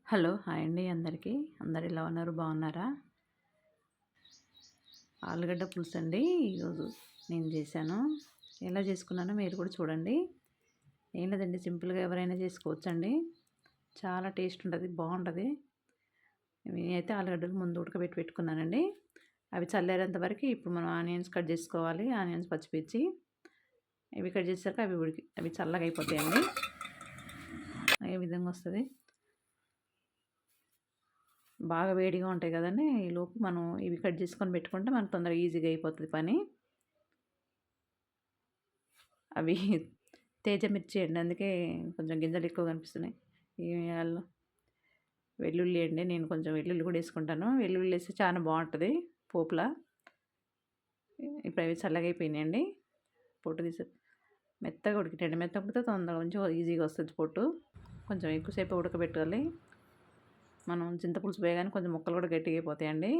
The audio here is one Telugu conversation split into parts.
హలో! హాయ్ అండి అందరికీ. అందరు ఎలా ఉన్నారు? బాగున్నారా? ఆలుగడ్డ పులుసండి ఈరోజు నేను చేశాను. ఎలా చేసుకున్నానో మీరు కూడా చూడండి. ఏం లేదండి, సింపుల్‌గా ఎవరైనా చేసుకోవచ్చండి. చాలా టేస్ట్ ఉంటది. బాగుంటది. నేనైతే ఆలుగడ్డలు ముందు ఉడకబెట్టి పెట్టుకున్నానండి. అవి చల్లారేంత వరకు ఇప్పుడు మనం ఆనియన్స్ కట్ చేసుకోవాలి. ఆనియన్స్, పచ్చిమిర్చి ఇవి కట్ చేసాక అవి చల్లగా అయిపోతాయండి. ఏ విధంగా వస్తది. బాగా వేడిగా ఉంటాయి కదండీ! ఈలోపు మనం ఇవి కట్ చేసుకొని పెట్టుకుంటే మనకు తొందరగా ఈజీగా అయిపోతది పని. అవి తేజ మిర్చి అండి. అందుకే కొంచెం గింజలు ఎక్కువ కనిపిస్తున్నాయి. ఈ అల్లం వెల్లుల్లి అండి. నేను కొంచెం వెల్లుల్లి కూడా వేసుకుంటాను. వెల్లుల్లి వేస్తే చాలా బాగుంటది పోపులా. ఇప్పుడు అవి చల్లగా అయిపోయినాయండి. పొట్టు తీసి మెత్తగా ఉడికినాయండి. మెత్తగా ఉడికితే తొందరగా కొంచెం ఈజీగా వస్తుంది పొట్టు. కొంచెం ఎక్కువసేపు ఉడకబెట్టాలి. మనం చింతపులుసు పోయగానే కొంచెం ముక్కలు కూడా గట్టిగా అయిపోతాయండి.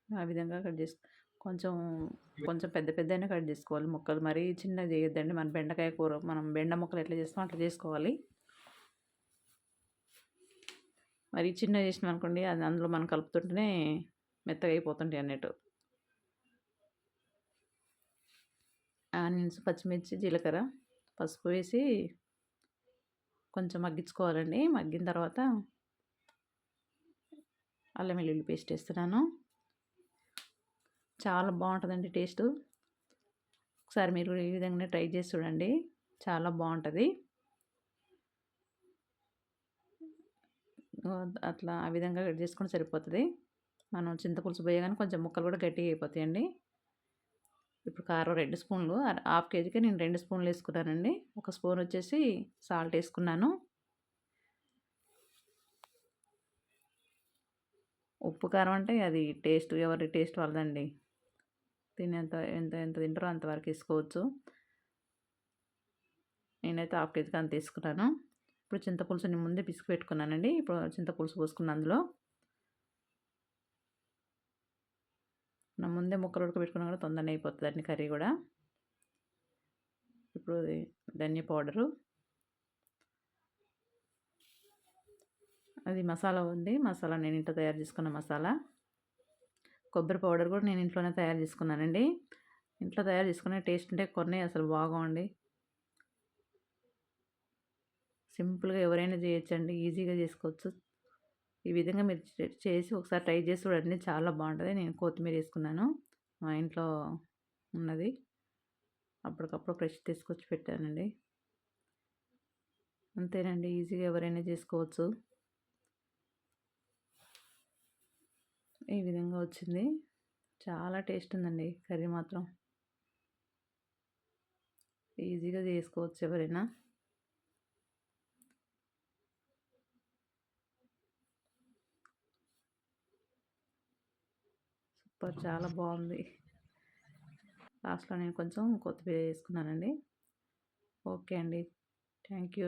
ఆ విధంగా కట్ చేసి కొంచెం కొంచెం పెద్ద పెద్దగానే కట్ చేసుకోవాలి ముక్కలు. మరీ చిన్నగా చేయొద్దండి. మన బెండకాయ కూర మనం బెండ ముక్కలు ఎట్లా చేస్తామో అట్లా చేసుకోవాలి. మరీ చిన్నగా చేసినాం అనుకోండి, అది అందులో మనం కలుపుతుంటేనే మెత్తగా అయిపోతుంటాయి అన్నట్టు. ఆనియన్స్, పచ్చిమిర్చి, జీలకర్ర, పసుపు వేసి కొంచెం మగ్గించుకోవాలండి. మగ్గిన తర్వాత అల్లం వెల్లుల్లి పేస్ట్ వేస్తున్నాను. చాలా బాగుంటుందండి టేస్టు. ఒకసారి మీరు ఈ విధంగానే ట్రై చేసి చూడండి. చాలా బాగుంటుంది. అట్లా ఆ విధంగా కట్ చేసుకుంటే సరిపోతుంది. మనం చింతపులుసు పోయగానే కొంచెం ముక్కలు కూడా గట్టిగా అయిపోతాయండి. ఇప్పుడు కారం 2 స్పూన్లు, హాఫ్ కేజీకి నేను 2 స్పూన్లు వేసుకున్నానండి. ఒక స్పూన్ వచ్చేసి సాల్ట్ వేసుకున్నాను. ఉప్పు కారం అంటే అది టేస్ట్, ఎవరి టేస్ట్ వాళ్ళదండి. తినేంత ఎంత ఎంత తింటారో అంతవరకు వేసుకోవచ్చు. నేనైతే హాఫ్ కేజీకి అంత వేసుకున్నాను. ఇప్పుడు చింతపులుసుని ముందే పిసికి పెట్టుకున్నానండి. ఇప్పుడు చింతపులుసు పోసుకున్న అందులో ముందే ముక్కలు ఉడకబెట్టుకున్నా కూడా తొందరగా అయిపోతుందండి కర్రీ కూడా. ఇప్పుడు ధనియా పౌడరు, అది మసాలా ఉంది. మసాలా నేను ఇంట్లో తయారు చేసుకున్న మసాలా. కొబ్బరి పౌడర్ కూడా నేను ఇంట్లోనే తయారు చేసుకున్నానండి. ఇంట్లో తయారు చేసుకునే టేస్ట్ ఉంటే కొన్ని అసలు బాగోండి. సింపుల్గా ఎవరైనా చేయొచ్చండి. ఈజీగా చేసుకోవచ్చు. ఈ విధంగా మీరు చేసి ఒకసారి ట్రై చేసి చూడండి. చాలా బాగుంటుంది. నేను కొత్తిమీర వేసుకున్నాను. మా ఇంట్లో ఉన్నది. అప్పటికప్పుడు ఫ్రెష్ తీసుకొచ్చి పెట్టానండి. అంతేనండి, ఈజీగా ఎవరైనా చేసుకోవచ్చు. ఈ విధంగా వచ్చింది. చాలా టేస్ట్ ఉందండి కర్రీ మాత్రం. ఈజీగా చేసుకోవచ్చు ఎవరైనా. సూపర్, చాలా బాగుంది. లాస్ట్‌లో నేను కొంచెం కొత్తిమీర వేసుకున్నానండి. ఓకే అండి. Thank you.